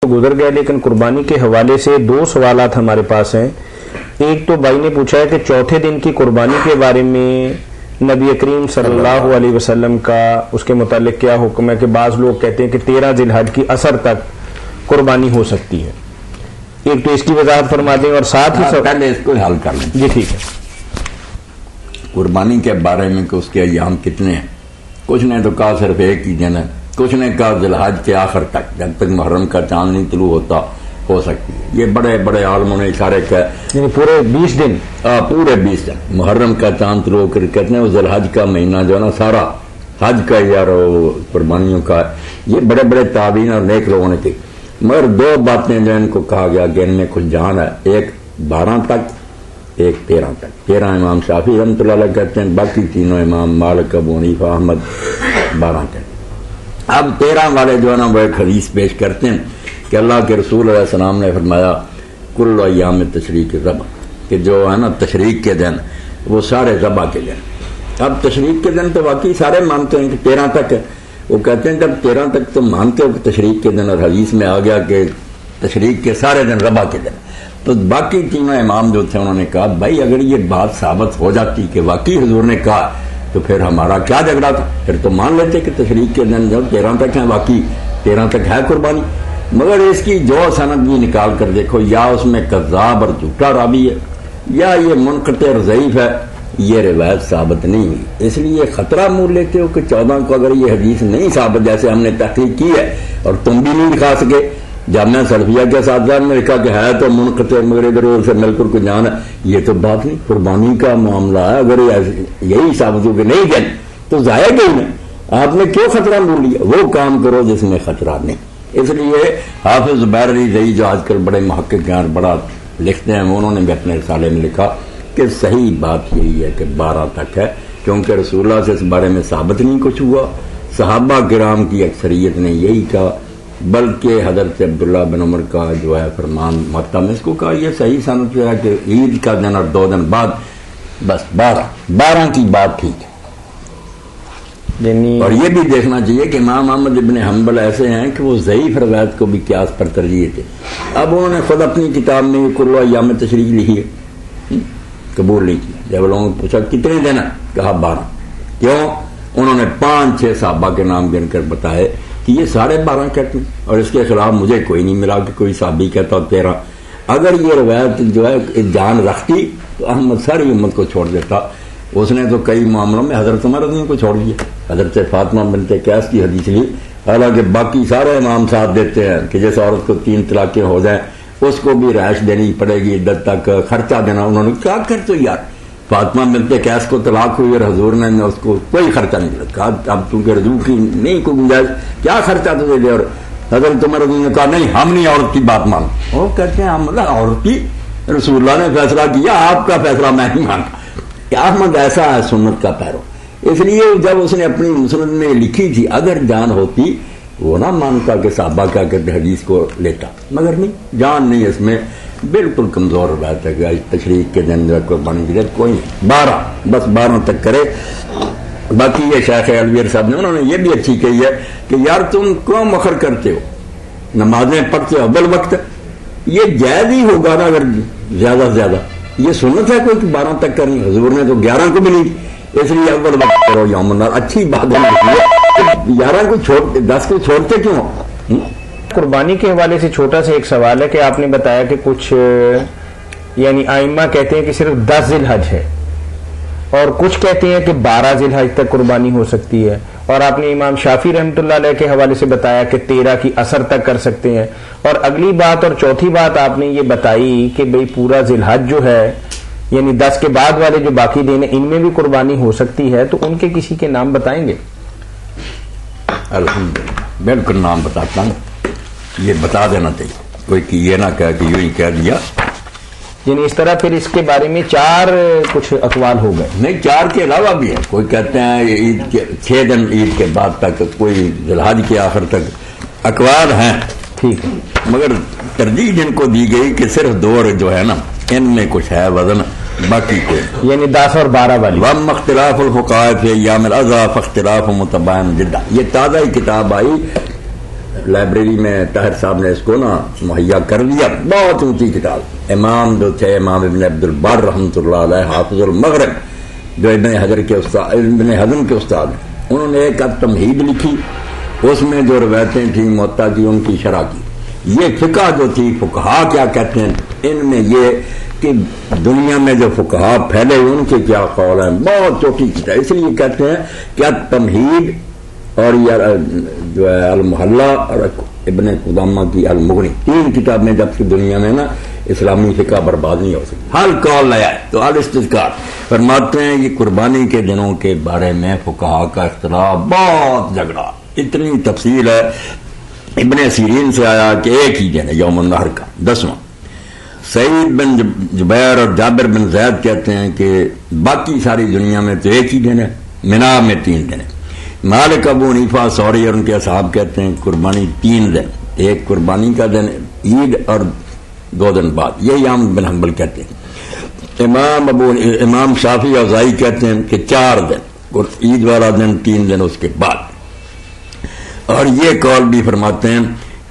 گزر گئے، لیکن قربانی کے حوالے سے دو سوالات ہمارے پاس ہیں۔ ایک تو بھائی نے پوچھا ہے کہ چوتھے دن کی قربانی کے بارے میں نبی کریم صلی اللہ علیہ وسلم کا اس کے متعلق کیا حکم ہے، کہ بعض لوگ کہتے ہیں کہ 13 ذی الحج کی عصر تک قربانی ہو سکتی ہے۔ ایک تو اس کی وضاحت فرما دیں، اور ساتھ ہی پہلے اس کو حل کر لیں۔ جی ٹھیک ہے۔ قربانی کے بارے میں کہ اس کے ایام کتنے ہیں، کچھ نے تو کہا صرف ایک ہی دن ہے، کچھ نے کہا ذی الحج کے آخر تک، جب تک محرم کا چاند نہیں طلوع ہوتا ہو سکتی ہے۔ یہ بڑے بڑے عالموں نے اشارے کیا، یعنی پورے 20 دن، پورے 20 دن محرم کا چاند طلوع ہو کر کہتے ہیں وہ ذی الحج کا مہینہ جو ہے نا سارا حج کا یار قربانیوں کا، یہ بڑے بڑے تابعین اور نیک لوگوں نے کی۔ مگر دو باتیں جو ان کو کہا گیا کہ ان میں کچھ جان ہے، ایک 12 تک، ایک 13 تک۔ 13 امام شافعی رحمۃ اللہ علیہ کہتے ہیں، باقی تینوں امام مالک، ابو حنیفہ، احمد 12 کہتے ہیں۔ اب 13 والے جو ہے نا وہ ایک حدیث پیش کرتے ہیں کہ اللہ کے رسول علیہ السلام نے فرمایا کل ایام تشریق ذبح، کہ جو ہے نا تشریق کے دن وہ سارے ذبح کے دن۔ اب تشریق کے دن تو واقعی سارے مانتے ہیں کہ 13 تک ہے، وہ کہتے ہیں جب 13 تک تم مانتے ہو کہ تشریق کے دن، اور حدیث میں آ گیا کہ تشریق کے سارے دن ذبح کے دن، تو باقی تینوں امام جو تھے انہوں نے کہا بھائی اگر یہ بات ثابت ہو جاتی کہ واقعی حضور نے کہا تو پھر ہمارا کیا جھگڑا تھا، پھر تو مان لیتے کہ تشریق کے دن جو 13 تک ہیں واقعی 13 تک ہے قربانی۔ مگر اس کی جو سند بھی نکال کر دیکھو، یا اس میں کذاب اور جھوٹا راوی ہے، یا یہ منقطع اور ضعیف ہے، یہ روایت ثابت نہیں ہوئی۔ اس لیے خطرہ مول لیتے ہو کہ 14 کو اگر یہ حدیث نہیں ثابت، جیسے ہم نے تحقیق کی ہے اور تم بھی نہیں دکھا سکے، جامعہ سلفیہ کے اساتذہ نے لکھا کہ ہے تو منقطع مگر ادھر سے مل کر کو جان ہے، یہ تو بات نہیں، قربانی کا معاملہ ہے، اگر یہی ثابت ہو کہ نہیں دن تو ضائع گئی نا، آپ نے کیوں خطرہ مول لیا؟ وہ کام کرو جس میں خطرہ نہیں۔ اس لیے حافظ زبیر علی زئی جو آج کل بڑے محقق ہیں، بڑا لکھتے ہیں، انہوں نے بھی اپنے رسالے میں لکھا کہ صحیح بات یہی ہے کہ 12 تک ہے، کیونکہ رسول اللہ سے اس بارے میں ثابت نہیں کچھ ہوا، صحابہ کرام کی اکثریت نے یہی کہا، بلکہ حضرت عبداللہ بن عمر کا جو ہے فرمان مکہ میں اس کو کہا، یہ صحیح سند ہے کہ عید کا دن اور 2 دن بعد، بس 12 کی بات ٹھیک ہے۔ اور یہ بھی دیکھنا چاہیے کہ امام احمد ابن حنبل ایسے ہیں کہ وہ ضعیف روایت کو بھی قیاس پر ترجیح تھے۔ اب انہوں نے خود اپنی کتاب میں یہ کل ایام تشریق لکھی ہے، قبول نہیں کیا۔ جب لوگوں نے پوچھا کتنے دن ہے، کہا 12۔ کیوں؟ انہوں نے 5-6 صحابہ کے نام گن کر بتائے کہ یہ سارے 12 کہتے ہیں، اور اس کے خلاف مجھے کوئی نہیں ملا کہ کوئی صحابی کہتا 13۔ اگر یہ روایت جو ہے جان رکھتی تو احمد ساری امت کو چھوڑ دیتا۔ اس نے تو کئی معاملوں میں حضرت عمر رضی اللہ کو چھوڑ دیا، حضرت فاطمہ بنت قیس کی حدیث لی، حالانکہ باقی سارے امام ساتھ دیتے ہیں کہ جیسے عورت کو 3 طلاقیں ہو جائیں اس کو بھی رہائش دینی پڑے گی، عدت تک خرچہ دینا۔ انہوں نے کیا کرتے یار، فاطمہ بنت قیس کو طلاق ہوئی اور حضور نے اس کو کوئی خرچہ نہیں دیا، کہا اب چونکہ رجوع کی نہیں کوئی گنجائش، کیا خرچہ تجھے دے؟ اور حضرت عمر رضی اللہ نے کہا نہیں ہم نہیں عورت کی بات مانتے۔ وہ کہتے ہیں ہم عورت کی، رسول اللہ نے فیصلہ کیا، آپ کا فیصلہ میں نہیں مانتا۔ احمد ایسا ہے سنت کا پیرو، اس لیے جب اس نے اپنی مسند میں لکھی تھی اگر جان ہوتی وہ نہ مانتا کہ صحابہ کیا کہتے حدیث کو لیتا، مگر نہیں، جان نہیں، اس میں بالکل کمزور روایت ہے کہ تشریق کے دن جو قربانی کی جائے کوئی نہیں، 12 بس 12 تک کرے۔ باقی یہ شیخ الویر صاحب نے انہوں نے یہ بھی اچھی کہی ہے کہ یار تم کیوں مخر کرتے ہو، نمازیں پڑھتے ہو اول وقت، یہ جائز ہی ہوگا نا اگر زیادہ سے زیادہ، یہ سنت ہے کوئی کہ 12 تک کرنی، حضور نے تو 11 کو بھی نہیں، اس لیے اول وقت کرو یوم النحر۔ اچھی بات ہے، 11 کو چھوڑ 10 کو چھوڑتے کیوں؟ قربانی کے حوالے سے چھوٹا سا ایک سوال ہے کہ آپ نے بتایا کہ کچھ یعنی ائمہ کہتے ہیں کہ صرف 10 ذی الحج ہے، اور کچھ کہتے ہیں کہ 12 ذی الحج تک قربانی ہو سکتی ہے، اور آپ نے امام شافعی رحمۃ اللہ علیہ کے حوالے سے بتایا کہ 13 کی عصر تک کر سکتے ہیں، اور اگلی بات اور چوتھی بات آپ نے یہ بتائی کہ بھئی پورا ذی الحج جو ہے یعنی 10 کے بعد والے جو باقی دن ہیں ان میں بھی قربانی ہو سکتی ہے، تو ان کے کسی کے نام بتائیں گے؟ الحمدللہ بالکل نام بتاتا ہوں، یہ بتا دینا چاہیے، کوئی کہ یہ نہ کہا کہ یوں ہی کہہ دیا، یعنی اس طرح پھر اس کے بارے میں 4 کچھ اقوال ہو گئے۔ نہیں، 4 کے علاوہ بھی ہے، کوئی کہتے ہیں عید کے 6 دن عید کے بعد تک، کوئی ذی الحج کے آخر تک، اقوال ہیں، ٹھیک ہے، مگر ترجیح جن کو دی گئی کہ صرف 2 جو ہے نا ان میں کچھ ہے وزن، باقی کو یعنی 10 اور 12 والی۔ وَأَمَّا اخْتِلَافُ الْفُقَهَاءِ فِي أَيَّامِ الْأَضْحَىٰ فَاخْتِلَافٌ مُتَبَايِنٌ جِدًّا، یہ تازہ ہی کتاب آئی لائبریری میں طاہر صاحب نے اس کو نا مہیا کر دیا. بہت اونچی کتاب. امام جو تھے امام ابن عبد البر رحمۃ اللہ علیہ حافظ المغرب جو ابن حزم کے استاد ہیں, انہوں نے ایک تمہید لکھی. اس میں جو روایتیں تھیں موطا کی ان کی شرح کی. یہ فقہ جو تھی فقہا کیا کہتے ہیں ان میں یہ کہ دنیا میں جو فقہا پھیلے ان کے کیا قول ہیں, بہت چھوٹی چیز ہے. اس لیے کہتے ہیں کہ تمہید اور جو ہے المحلہ اور ابن قدامہ کی المغنی, 3 کتابیں جب کہ دنیا میں نا اسلامی فقہ برباد نہیں ہو سکتی. ہر قول نیا ہے. تو الاستذکار فرماتے ہیں یہ قربانی کے دنوں کے بارے میں فقہا کا اختلاف, بہت جھگڑا, اتنی تفصیل ہے. ابن سیرین سے آیا کہ ایک ہی دن ہے یوم النحر کا 10واں. سعید بن جبیر اور جابر بن زید کہتے ہیں کہ باقی ساری دنیا میں تو ایک ہی دن ہے, منا میں 3 دن ہے. مالک ابو حنیفہ ثوری اور ان کے اصحاب کہتے ہیں قربانی 3 دن, ایک قربانی کا دن عید اور 2 دن بعد. یہی احمد بن حنبل کہتے ہیں. امام شافعی اوزاعی کہتے ہیں کہ 4 دن اور عید والا دن 3 دن اس کے بعد. اور یہ قول بھی فرماتے ہیں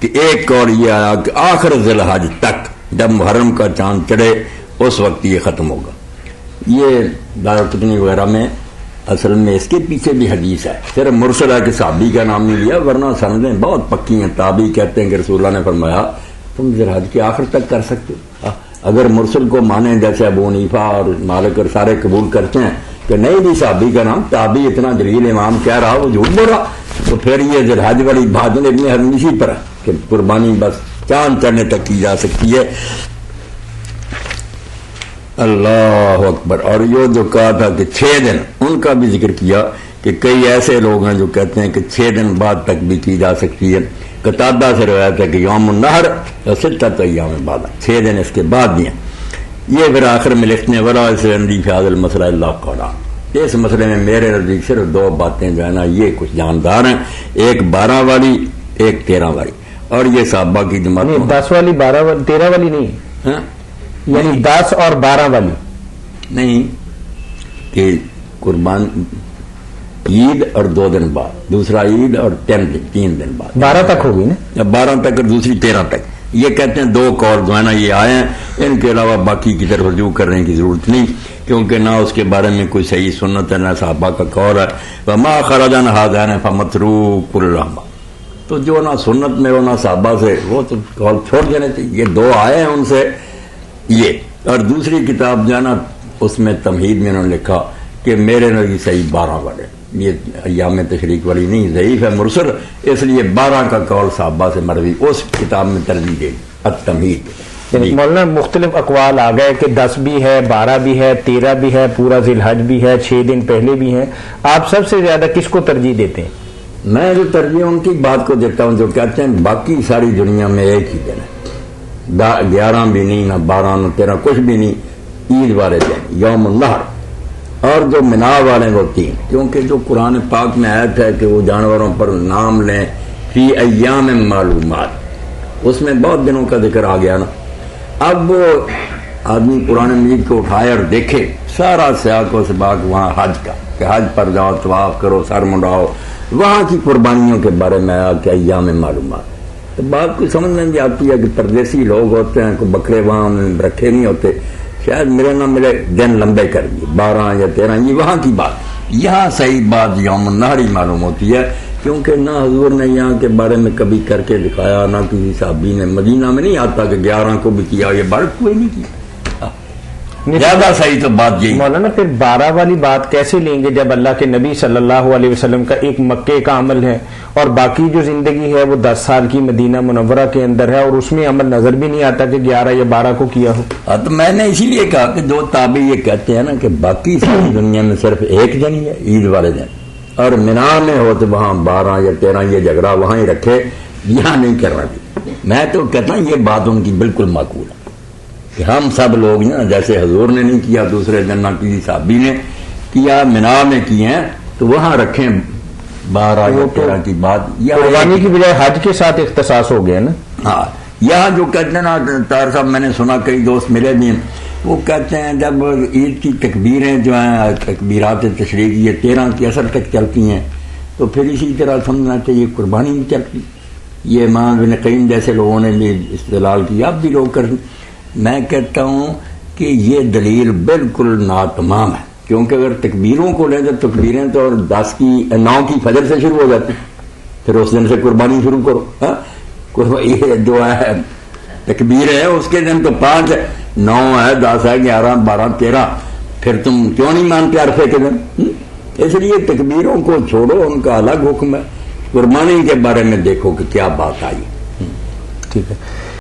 کہ ایک قول یہ آیا کہ آخر ذی الحج تک جب محرم کا چاند چڑھے اس وقت یہ ختم ہوگا. یہ دارالقطنی وغیرہ میں اصل میں اس کے پیچھے بھی حدیث ہے, صرف مرسل ہے کہ صحابی کا نام نہیں لیا, ورنہ سندیں بہت پکی ہیں. تابعی کہتے ہیں کہ رسول اللہ نے فرمایا تم ذی الحج کے آخر تک کر سکتے ہو. اگر مرسل کو مانیں جیسے ابو حنیفہ اور مالک اور سارے قبول کرتے ہیں کہ نہیں بھی صحابی کا نام, تابعی اتنا جلیل امام کہہ رہا وہ جھوٹ بول رہا, تو پھر یہ ذی الحج والی بات ابن حزم اسی پر ہے کہ قربانی بس چاند چڑھنے تک کی جا سکتی ہے. اللہ اکبر. اور یہ جو کہا تھا کہ 6 دن, ان کا بھی ذکر کیا کہ کئی ایسے لوگ ہیں جو کہتے ہیں کہ 6 دن بعد تک بھی کی جا سکتی ہے. قتادہ سے روایت ہے کہ یوم النحر اور 6 ایام بعد, 6 دن اس کے بعد بھی ہیں. یہ پھر آخر میں لکھنے والا سے اندی فیاض المسئلہ اللہ قولا. اس مسئلے میں میرے نزدیک صرف 2 باتیں جو ہے نا یہ کچھ جاندار ہیں, ایک 12 والی ایک 13 والی. اور یہ صحابہ کی جماعت 10 والی 12 والی 13 والی نہیں ہاں یعنی 10 اور 12 والی نہیں کہ قربان عید اور 2 دن بعد, دوسرا عید اور 3 دن بعد 12 تک ہوگی نا, 12 تک اور دوسری 13 تک. یہ کہتے ہیں 2 قول جو ہے نا یہ آئے ہیں, ان کے علاوہ باقی کی طرف رجوع کرنے کی ضرورت نہیں, کیونکہ نہ اس کے بارے میں کوئی صحیح سنت ہے نہ صحابہ کا قول ہے. وما خرج عن هذين فمتروك الرحمہ, تو جو نہ سنت میں ہو نہ صحابہ سے وہ تو قول چھوڑ دینے چاہیے. یہ 2 آئے ہیں ان سے یہ. اور دوسری کتاب جو ہے نا اس میں تمہید میں انہوں نے لکھا کہ میرے نزدیک صحیح 12 والے, یہ ایام تشریق والی نہیں, ضعیف ہے مرسل, اس لیے 12 کا قول صحابہ سے مروی اس کتاب میں ترجیح دے التمہید. یعنی مولانا مختلف اقوال آ گئے کہ 10 بھی ہے, 12 بھی ہے, 13 بھی ہے, پورا ذی الحج بھی ہے, 6 دن پہلے بھی ہیں. آپ سب سے زیادہ کس کو ترجیح دیتے ہیں؟ میں جو ترجیح ان کی بات کو دیتا ہوں جو کہتے ہیں باقی ساری دنیا میں ایک ہی دن ہے, 11 بھی نہیں, نہ 12 نہ 13, کچھ بھی نہیں, عید والے دن یوم النحر. اور جو منا والے وہ 3, کیونکہ جو قرآن پاک میں آیت ہے کہ وہ جانوروں پر نام لیں فی ایام معلومات, اس میں بہت دنوں کا ذکر آ گیا نا. اب وہ آدمی قرآن مجید کو اٹھائے اور دیکھے سارا سیاق و سباق وہاں حج کا کہ حج پر جاؤ, طواف کرو, سر منڈاؤ, وہاں کی قربانیوں کے بارے میں آیا کہ ایام معلومات. تو بات کو سمجھ میں بھی آتی ہے کہ پردیسی لوگ ہوتے ہیں, کوئی بکرے وہاں رکھے نہیں ہوتے, شاید ملے نہ ملے دن لمبے کر دیے 12 یا 13, یہ وہاں کی بات. یہاں صحیح بات یوم النحر ہی معلوم ہوتی ہے, کیونکہ نہ حضور نے یہاں کے بارے میں کبھی کر کے دکھایا, نہ کسی صحابی نے. مدینہ میں نہیں آتا کہ 11 کو بھی کیا, یہ بار کوئی نہیں کیا. زیادہ صحیح تو بات یہی. مولانا پھر 12 والی بات کیسے لیں گے جب اللہ کے نبی صلی اللہ علیہ وسلم کا ایک مکے کا عمل ہے اور باقی جو زندگی ہے وہ 10 سال کی مدینہ منورہ کے اندر ہے, اور اس میں عمل نظر بھی نہیں آتا کہ 11 یا 12 کو کیا ہو. تو میں نے اسی لیے کہا کہ جو تابعی یہ کہتے ہیں نا کہ باقی ساری دنیا میں صرف ایک دن ہی ہے, عید والے دن, اور مینا میں ہو تو وہاں 12 یا 13 یہ جھگڑا وہاں ہی رکھے, یہاں نہیں کرنا بھی. میں تو کہتا ہوں یہ بات ان کی بالکل معقول ہے کہ ہم سب لوگ نا جیسے حضور نے نہیں کیا دوسرے دن, نہ کسی صحابی نے کیا, مینا میں کیے ہیں تو وہاں رکھیں 12 یا 13 کی بات. قربانی کی بجائے حج کے ساتھ اختصاص ہو گیا نا. ہاں, یہاں جو کہتے ہیں نا طاہر صاحب, میں نے سنا کئی دوست ملے بھی ہیں, وہ کہتے ہیں جب عید کی تکبیریں جو ہیں تکبیرات تشریق یہ 13 کی اثر تک چلتی ہیں, تو پھر اسی طرح سمجھنا چاہیے قربانی بھی چلتی. یہ امام ابن قیم جیسے لوگوں نے بھی استدلال کیا، اب بھی لوگ کر، میں کہتا ہوں کہ یہ دلیل بالکل ناتمام ہے، کیونکہ اگر تکبیروں کو لیں تو تکبیریں تو 9 کی فجر سے شروع ہو جاتی، پھر اس دن سے قربانی شروع کرو، یہ جو ہے تکبیر ہے اس کے دن تو 5 ہے، 9 ہے، 10 ہے، 11، 12، 13، پھر تم کیوں نہیں مانتے عرفے کے دن؟ اس لیے تکبیروں کو چھوڑو، ان کا الگ حکم ہے، قربانی کے بارے میں دیکھو کہ کیا بات آئی. ٹھیک ہے.